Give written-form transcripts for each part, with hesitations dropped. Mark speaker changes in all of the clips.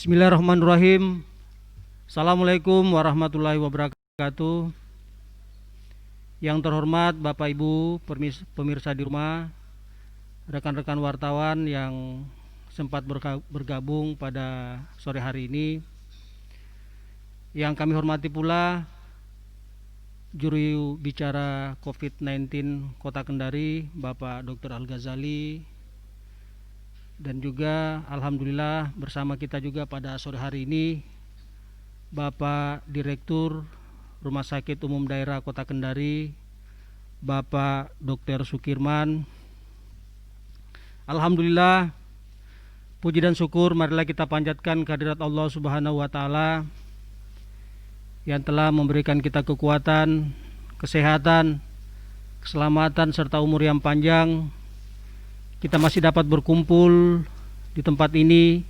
Speaker 1: Bismillahirrahmanirrahim. Assalamualaikum warahmatullahi wabarakatuh. Yang terhormat Bapak Ibu pemirsa di rumah, rekan-rekan wartawan yang sempat bergabung pada sore hari ini. Yang kami hormati pula juru bicara COVID-19 Kota Kendari, Bapak Dr. Al-Ghazali, dan juga alhamdulillah bersama kita juga pada sore hari ini Bapak Direktur Rumah Sakit Umum Daerah Kota Kendari, Bapak Dr. Sukirman. Alhamdulillah, puji dan syukur marilah kita panjatkan kehadirat Allah Subhanahu wa taala yang telah memberikan kita kekuatan, kesehatan, keselamatan serta umur yang panjang. Kita masih dapat berkumpul di tempat ini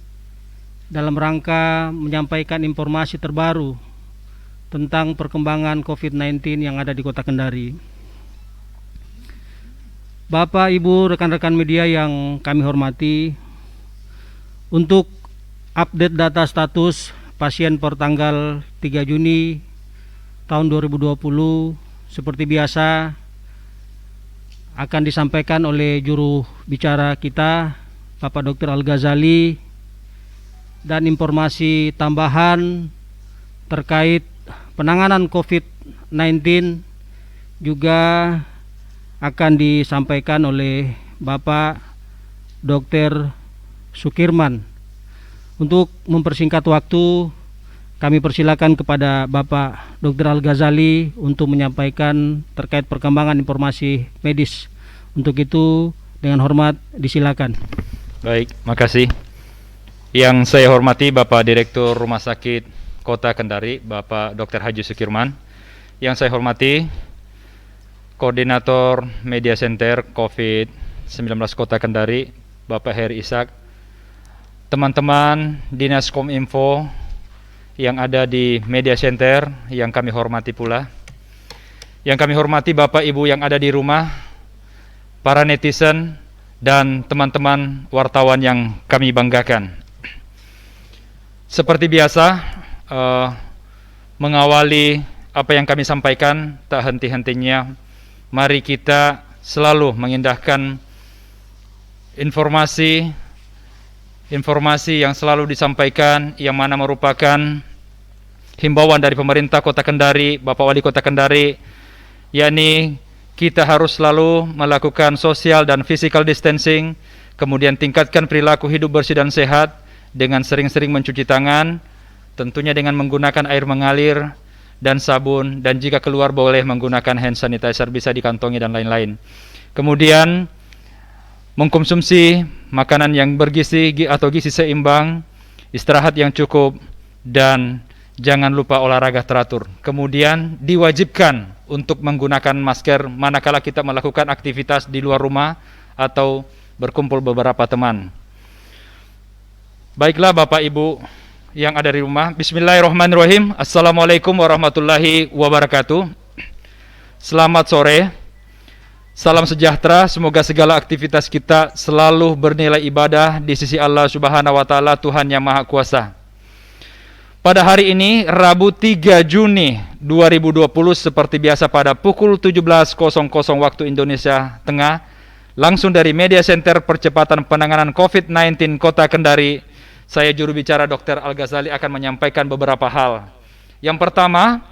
Speaker 1: dalam rangka menyampaikan informasi terbaru tentang perkembangan COVID-19 yang ada di Kota Kendari. Bapak, Ibu, rekan-rekan media yang kami hormati, untuk update data status pasien per tanggal 3 Juni tahun 2020 seperti biasa akan disampaikan oleh juru bicara kita, Bapak Dr. Al-Ghazali, dan informasi tambahan terkait penanganan COVID-19 juga akan disampaikan oleh Bapak Dr. Sukirman. Untuk mempersingkat waktu, kami persilakan kepada Bapak Dr. Al-Ghazali untuk menyampaikan terkait perkembangan informasi medis. Untuk itu, dengan hormat disilakan.
Speaker 2: Baik, makasih. Yang saya hormati Bapak Direktur Rumah Sakit Kota Kendari, Bapak Dr. Haji Sukirman. Yang saya hormati Koordinator Media Center COVID-19 Kota Kendari, Bapak Heri Ishak. Teman-teman Dinas Kominfo yang ada di Media Center yang kami hormati pula. Yang kami hormati Bapak Ibu yang ada di rumah, para netizen, dan teman-teman wartawan yang kami banggakan. Seperti biasa, mengawali apa yang kami sampaikan, tak henti-hentinya, mari kita selalu mengindahkan informasi yang selalu disampaikan, yang mana merupakan himbauan dari pemerintah Kota Kendari, Bapak Wali Kota Kendari, yakni kita harus selalu melakukan social dan physical distancing, kemudian tingkatkan perilaku hidup bersih dan sehat dengan sering-sering mencuci tangan, tentunya dengan menggunakan air mengalir dan sabun, dan jika keluar boleh menggunakan hand sanitizer, bisa dikantongi dan lain-lain. Kemudian mengkonsumsi makanan yang bergizi atau gizi seimbang, istirahat yang cukup, dan jangan lupa olahraga teratur. Kemudian diwajibkan untuk menggunakan masker manakala kita melakukan aktivitas di luar rumah atau berkumpul beberapa teman. Baiklah Bapak Ibu yang ada di rumah, bismillahirrahmanirrahim. Assalamualaikum warahmatullahi wabarakatuh. Selamat sore. Salam sejahtera, semoga segala aktivitas kita selalu bernilai ibadah di sisi Allah Subhanahu wa taala, Tuhan yang Maha Kuasa. Pada hari ini, Rabu 3 Juni 2020, seperti biasa pada pukul 17.00 waktu Indonesia Tengah, langsung dari Media Center Percepatan Penanganan COVID-19 Kota Kendari, saya juru bicara Dr. Al-Ghazali akan menyampaikan beberapa hal. Yang pertama,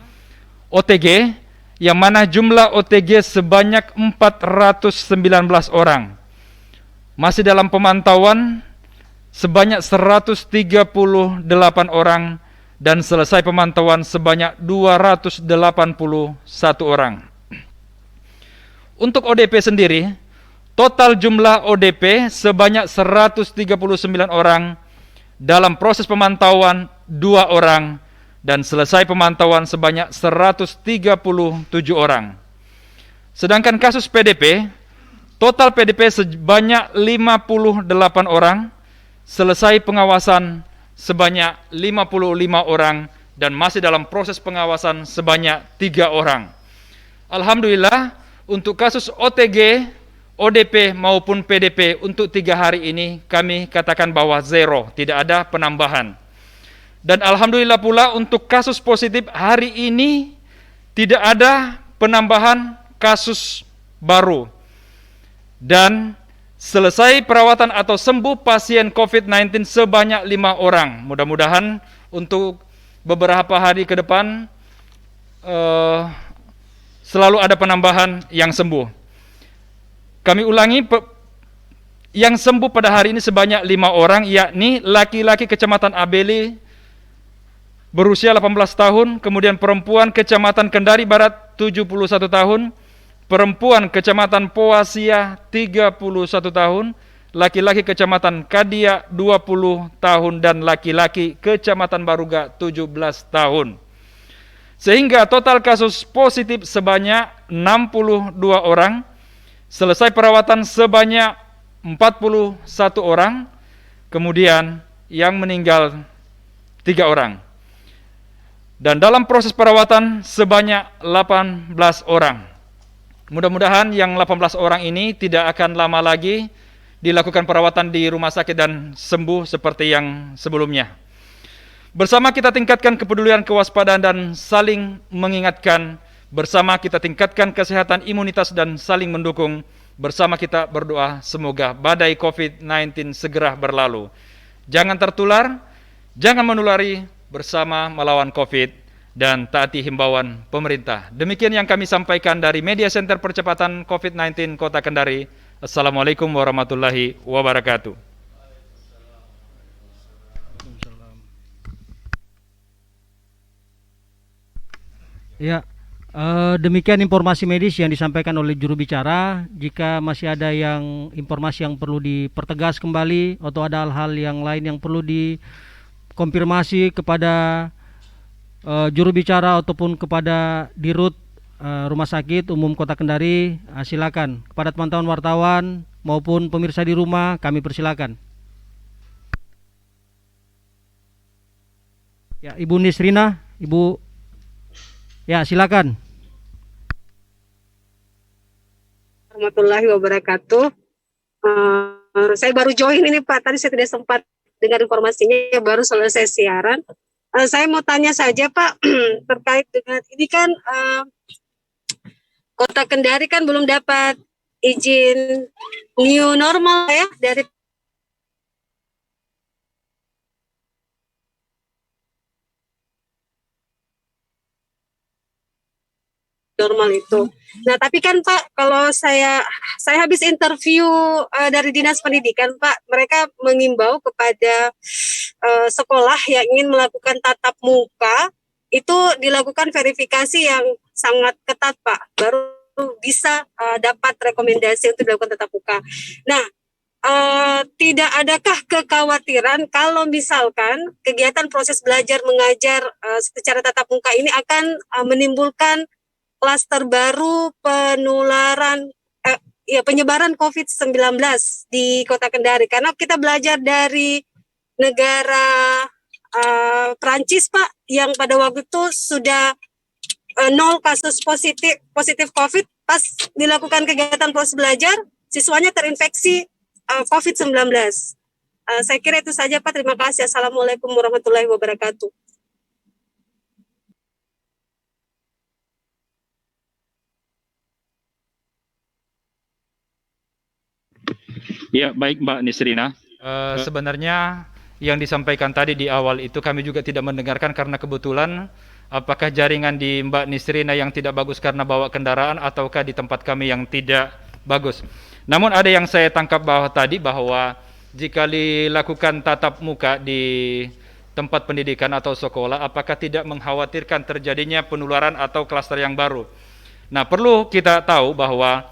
Speaker 2: OTG, yang mana jumlah OTG sebanyak 419 orang. Masih dalam pemantauan sebanyak 138 orang, dan selesai pemantauan sebanyak 281 orang. Untuk ODP sendiri, total jumlah ODP sebanyak 139 orang, dalam proses pemantauan 2 orang, dan selesai pemantauan sebanyak 137 orang. Sedangkan kasus PDP, total PDP sebanyak 58 orang, selesai pengawasan sebanyak 55 orang, dan masih dalam proses pengawasan sebanyak 3 orang. Alhamdulillah, untuk kasus OTG, ODP maupun PDP untuk 3 hari ini kami katakan bahwa zero, tidak ada penambahan. Dan alhamdulillah pula untuk kasus positif hari ini tidak ada penambahan kasus baru. Dan selesai perawatan atau sembuh pasien COVID-19 sebanyak 5 orang. Mudah-mudahan untuk beberapa hari ke depan selalu ada penambahan yang sembuh. Kami ulangi, yang sembuh pada hari ini sebanyak 5 orang, yakni laki-laki Kecamatan Abeli berusia 18 tahun, kemudian perempuan Kecamatan Kendari Barat 71 tahun, perempuan Kecamatan Poasia 31 tahun, laki-laki Kecamatan Kadia 20 tahun, dan laki-laki Kecamatan Baruga 17 tahun. Sehingga total kasus positif sebanyak 62 orang, selesai perawatan sebanyak 41 orang, kemudian yang meninggal 3 orang. Dan dalam proses perawatan sebanyak 18 orang. Mudah-mudahan yang 18 orang ini tidak akan lama lagi dilakukan perawatan di rumah sakit dan sembuh seperti yang sebelumnya. Bersama kita tingkatkan kepedulian, kewaspadaan, dan saling mengingatkan. Bersama kita tingkatkan kesehatan, imunitas, dan saling mendukung. Bersama kita berdoa semoga badai COVID-19 segera berlalu. Jangan tertular, jangan menulari, bersama melawan COVID dan taati himbauan pemerintah. Demikian yang kami sampaikan dari Media Center Percepatan COVID-19 Kota Kendari. Assalamualaikum warahmatullahi wabarakatuh.
Speaker 1: Ya, demikian informasi medis yang disampaikan oleh juru bicara. Jika masih ada informasi yang perlu dipertegas kembali atau ada hal-hal yang lain yang perlu dikonfirmasi kepada juru bicara ataupun kepada Dirut Rumah Sakit Umum Kota Kendari, silakan. Kepada teman-teman wartawan maupun pemirsa di rumah, kami persilakan. Ya, Ibu Nisrina, Ibu. Ya, silakan.
Speaker 3: Warahmatullahi wabarakatuh. Saya baru join ini Pak, tadi saya tidak sempat dengar informasinya, baru selesai siaran. Saya mau tanya saja Pak, terkait dengan ini kan Kota Kendari kan belum dapat izin new normal ya dari normal itu. Nah, tapi kan Pak, kalau saya habis interview dari Dinas Pendidikan Pak, mereka mengimbau kepada sekolah yang ingin melakukan tatap muka itu dilakukan verifikasi yang sangat ketat Pak, baru bisa dapat rekomendasi untuk dilakukan tatap muka. Nah, tidak adakah kekhawatiran kalau misalkan kegiatan proses belajar mengajar secara tatap muka ini akan menimbulkan klaster baru penyebaran COVID-19 di Kota Kendari, karena kita belajar dari negara Prancis Pak, yang pada waktu itu sudah 0 kasus positif COVID, pas dilakukan kegiatan proses belajar siswanya terinfeksi COVID-19. Saya kira itu saja Pak, terima kasih. Assalamualaikum warahmatullahi wabarakatuh.
Speaker 2: Ya, baik Mbak Nisrina. Sebenarnya yang disampaikan tadi di awal itu kami juga tidak mendengarkan karena kebetulan apakah jaringan di Mbak Nisrina yang tidak bagus karena bawa kendaraan ataukah di tempat kami yang tidak bagus. Namun ada yang saya tangkap bahwa jika dilakukan tatap muka di tempat pendidikan atau sekolah, apakah tidak mengkhawatirkan terjadinya penularan atau klaster yang baru. Nah, perlu kita tahu bahwa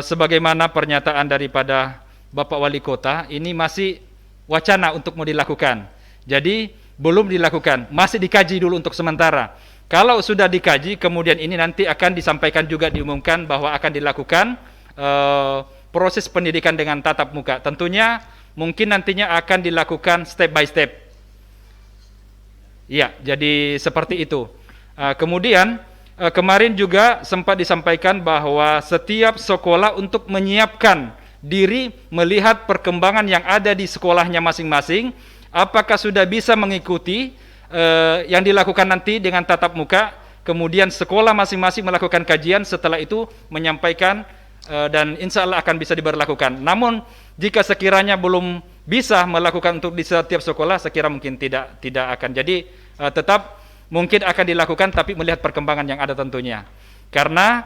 Speaker 2: sebagaimana pernyataan daripada Bapak Wali Kota, ini masih wacana untuk mau dilakukan. Jadi belum dilakukan, masih dikaji dulu untuk sementara. Kalau sudah dikaji, kemudian ini nanti akan disampaikan juga, diumumkan bahwa akan dilakukan proses pendidikan dengan tatap muka. Tentunya mungkin nantinya akan dilakukan step by step. Ya, jadi seperti itu. Kemudian kemarin juga sempat disampaikan bahwa setiap sekolah untuk menyiapkan diri melihat perkembangan yang ada di sekolahnya masing-masing apakah sudah bisa mengikuti yang dilakukan nanti dengan tatap muka, kemudian sekolah masing-masing melakukan kajian, setelah itu menyampaikan dan insya Allah akan bisa diberlakukan. Namun jika sekiranya belum bisa melakukan untuk di setiap sekolah, sekira mungkin tidak akan. Jadi tetap mungkin akan dilakukan, tapi melihat perkembangan yang ada tentunya. Karena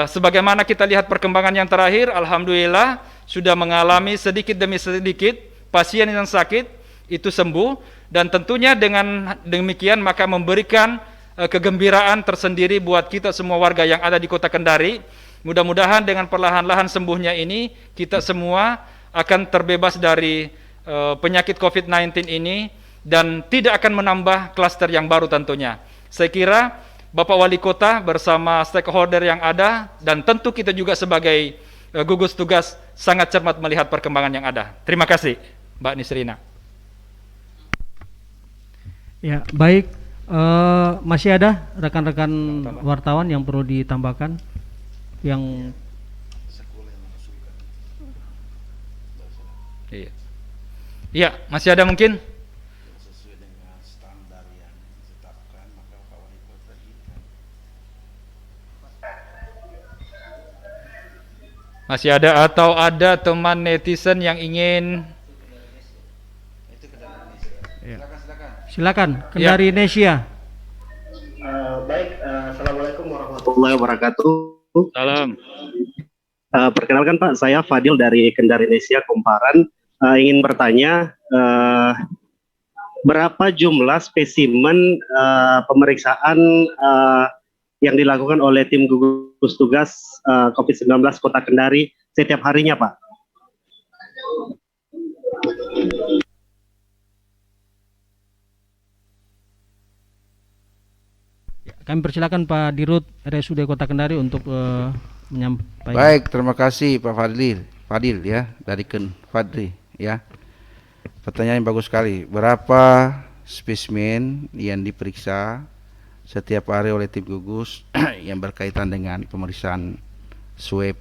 Speaker 2: sebagaimana kita lihat perkembangan yang terakhir, alhamdulillah sudah mengalami sedikit demi sedikit pasien yang sakit itu sembuh, dan tentunya dengan demikian maka memberikan kegembiraan tersendiri buat kita semua warga yang ada di Kota Kendari. Mudah-mudahan dengan perlahan-lahan sembuhnya ini kita semua akan terbebas dari penyakit COVID-19 ini dan tidak akan menambah klaster yang baru tentunya. Saya kira Bapak Wali Kota bersama stakeholder yang ada dan tentu kita juga sebagai gugus tugas sangat cermat melihat perkembangan yang ada. Terima kasih Mbak Nisrina.
Speaker 1: Ya, baik. Masih ada rekan-rekan wartawan yang perlu ditambahkan? Yang
Speaker 2: iya, masih ada mungkin? Masih ada atau ada teman netizen yang ingin?
Speaker 1: Silakan, Kendari Nesia.
Speaker 4: Baik, Assalamualaikum warahmatullahi wabarakatuh.
Speaker 2: Salam.
Speaker 4: Perkenalkan Pak, saya Fadil dari Kendari Nesia Kumparan. Ingin bertanya, berapa jumlah spesimen pemeriksaan yang dilakukan oleh tim gugus tugas COVID-19 Kota Kendari setiap harinya, Pak?
Speaker 1: Kami persilakan Pak Dirut RSUD Kota Kendari untuk menyampaikan.
Speaker 5: Baik, terima kasih Pak Fadil ya dari Fadri ya. Pertanyaan yang bagus sekali. Berapa spesimen yang diperiksa setiap hari oleh tim gugus yang berkaitan dengan pemeriksaan swab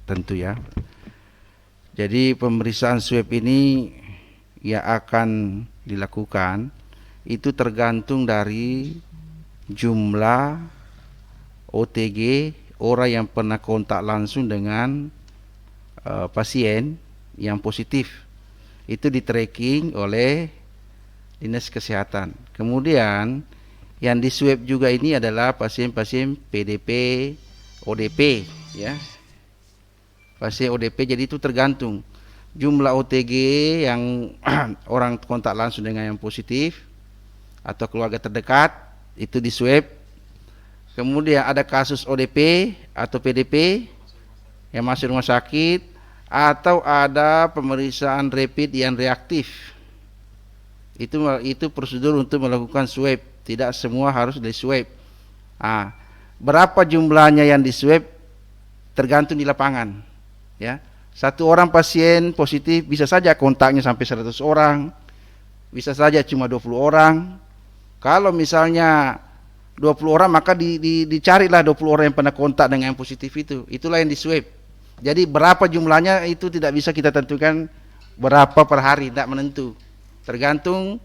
Speaker 5: tentu ya. Jadi pemeriksaan swab ini yang akan dilakukan itu tergantung dari jumlah OTG, orang yang pernah kontak langsung dengan pasien yang positif. Itu di tracking oleh Dinas Kesehatan. Kemudian yang di swab juga ini adalah pasien-pasien PDP, ODP ya. Pasien ODP, jadi itu tergantung jumlah OTG yang orang kontak langsung dengan yang positif atau keluarga terdekat itu di swab. Kemudian ada kasus ODP atau PDP yang masuk rumah sakit, atau ada pemeriksaan rapid yang reaktif. Itu prosedur untuk melakukan swab, tidak semua harus di swab. Berapa jumlahnya yang di swab tergantung di lapangan ya. Satu orang pasien positif bisa saja kontaknya sampai 100 orang, bisa saja cuma 20 orang. Kalau misalnya 20 orang maka dicarilah 20 orang yang pernah kontak dengan yang positif itu. Itulah yang di swab. Jadi berapa jumlahnya itu tidak bisa kita tentukan berapa per hari, tidak menentu. Tergantung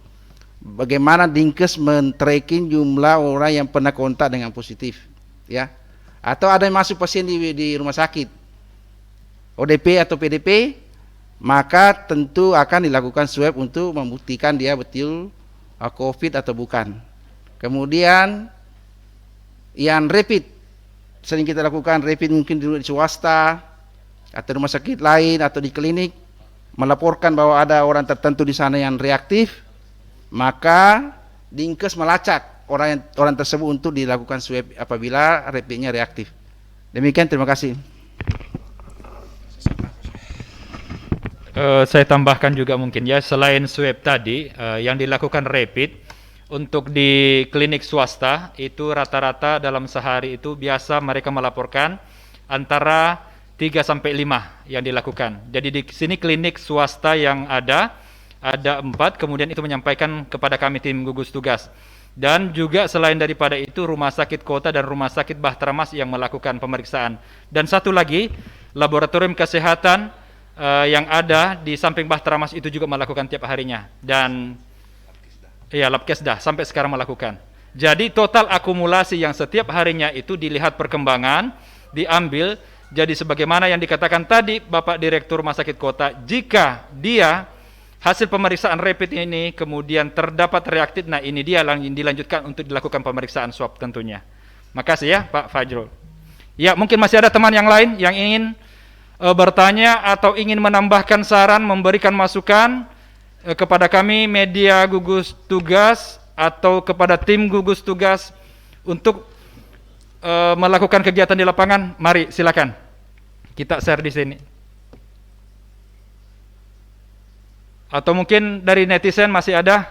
Speaker 5: bagaimana Dinkes men-tracking jumlah orang yang pernah kontak dengan positif, ya. Atau ada yang masuk pasien di rumah sakit, ODP atau PDP, maka tentu akan dilakukan swab untuk membuktikan dia betul COVID atau bukan. Kemudian yang rapid sering kita lakukan rapid mungkin di swasta atau rumah sakit lain atau di klinik, melaporkan bahwa ada orang tertentu di sana yang reaktif, maka Dinkes melacak orang tersebut untuk dilakukan swab apabila rapidnya reaktif. Demikian, terima kasih.
Speaker 2: Saya tambahkan juga mungkin ya, selain swab tadi yang dilakukan rapid untuk di klinik swasta itu rata-rata dalam sehari itu biasa mereka melaporkan antara 3 sampai 5 yang dilakukan. Jadi di sini klinik swasta yang ada 4, kemudian itu menyampaikan kepada kami tim gugus tugas. Dan juga selain daripada itu rumah sakit kota dan rumah sakit Bahtera Mas yang melakukan pemeriksaan. Dan satu lagi, laboratorium kesehatan yang ada di samping Bahtera Mas itu juga melakukan tiap harinya, dan ya Labkesda sampai sekarang melakukan. Jadi total akumulasi yang setiap harinya itu dilihat perkembangan, diambil. Jadi sebagaimana yang dikatakan tadi Bapak Direktur Rumah Sakit Kota, jika dia hasil pemeriksaan rapid ini kemudian terdapat reaktif, nah ini dia yang dilanjutkan untuk dilakukan pemeriksaan swab tentunya. Makasih ya Pak Fajrul. Ya, mungkin masih ada teman yang lain yang ingin bertanya atau ingin menambahkan saran, memberikan masukan kepada kami media gugus tugas atau kepada tim gugus tugas untuk melakukan kegiatan di lapangan. Mari silakan kita share di sini. Atau mungkin dari netizen masih ada?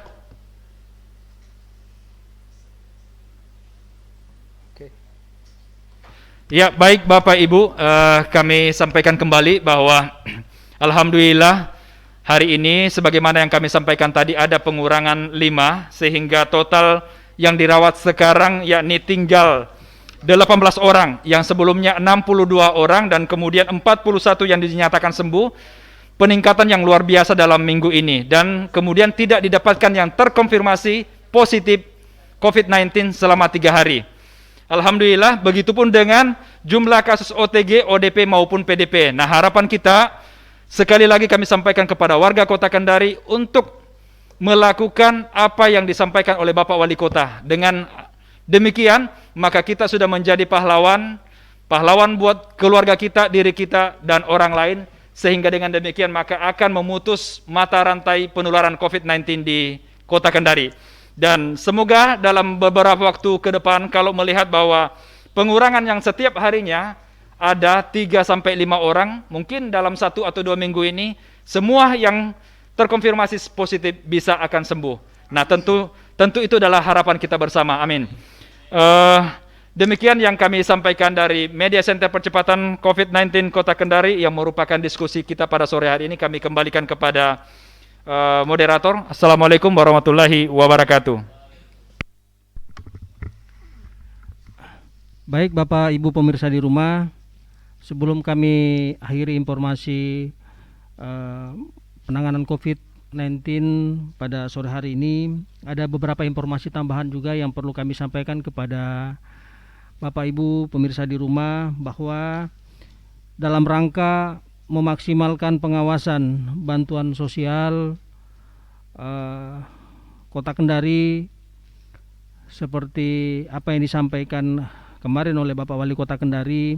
Speaker 2: Ya, baik Bapak Ibu, kami sampaikan kembali bahwa alhamdulillah hari ini sebagaimana yang kami sampaikan tadi ada pengurangan 5, sehingga total yang dirawat sekarang yakni tinggal 18 orang, yang sebelumnya 62 orang dan kemudian 41 yang dinyatakan sembuh. Peningkatan yang luar biasa dalam minggu ini, dan kemudian tidak didapatkan yang terkonfirmasi positif COVID-19 selama 3 hari. Alhamdulillah, begitupun dengan jumlah kasus OTG, ODP maupun PDP. Nah, harapan kita sekali lagi kami sampaikan kepada warga Kota Kendari untuk melakukan apa yang disampaikan oleh Bapak Wali Kota. Dengan demikian, maka kita sudah menjadi pahlawan buat keluarga kita, diri kita, dan orang lain, sehingga dengan demikian maka akan memutus mata rantai penularan COVID-19 di Kota Kendari. Dan semoga dalam beberapa waktu ke depan kalau melihat bahwa pengurangan yang setiap harinya ada 3-5 orang, mungkin dalam 1 atau 2 minggu ini semua yang terkonfirmasi positif bisa akan sembuh. Nah, tentu itu adalah harapan kita bersama. Amin. Demikian yang kami sampaikan dari Media Center Percepatan COVID-19 Kota Kendari yang merupakan diskusi kita pada sore hari ini. Kami kembalikan kepada moderator. Assalamualaikum warahmatullahi wabarakatuh.
Speaker 1: Baik Bapak Ibu pemirsa di rumah, sebelum kami akhiri informasi penanganan COVID-19 pada sore hari ini, ada beberapa informasi tambahan juga yang perlu kami sampaikan kepada Bapak Ibu pemirsa di rumah, bahwa dalam rangka memaksimalkan pengawasan bantuan sosial Kota Kendari seperti apa yang disampaikan kemarin oleh Bapak Wali Kota Kendari,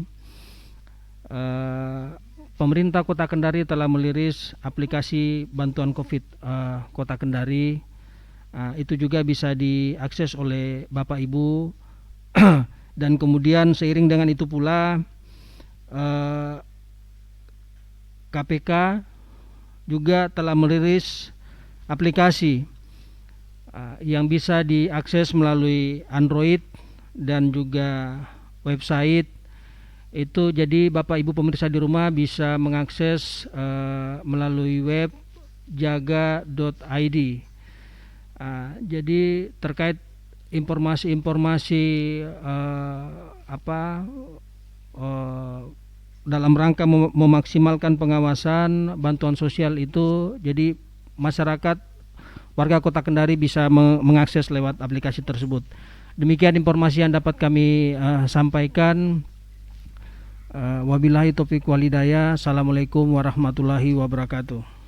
Speaker 1: pemerintah Kota Kendari telah merilis aplikasi bantuan COVID Kota Kendari. Itu juga bisa diakses oleh Bapak Ibu dan kemudian seiring dengan itu pula KPK juga telah merilis aplikasi yang bisa diakses melalui Android dan juga website itu. Jadi Bapak Ibu pemirsa di rumah bisa mengakses melalui web jaga.id. Jadi terkait informasi-informasi dalam rangka memaksimalkan pengawasan bantuan sosial itu, jadi masyarakat warga Kota Kendari bisa mengakses lewat aplikasi tersebut. Demikian informasi yang dapat kami sampaikan. Wabillahi taufiq wal hidayah. Assalamualaikum warahmatullahi wabarakatuh.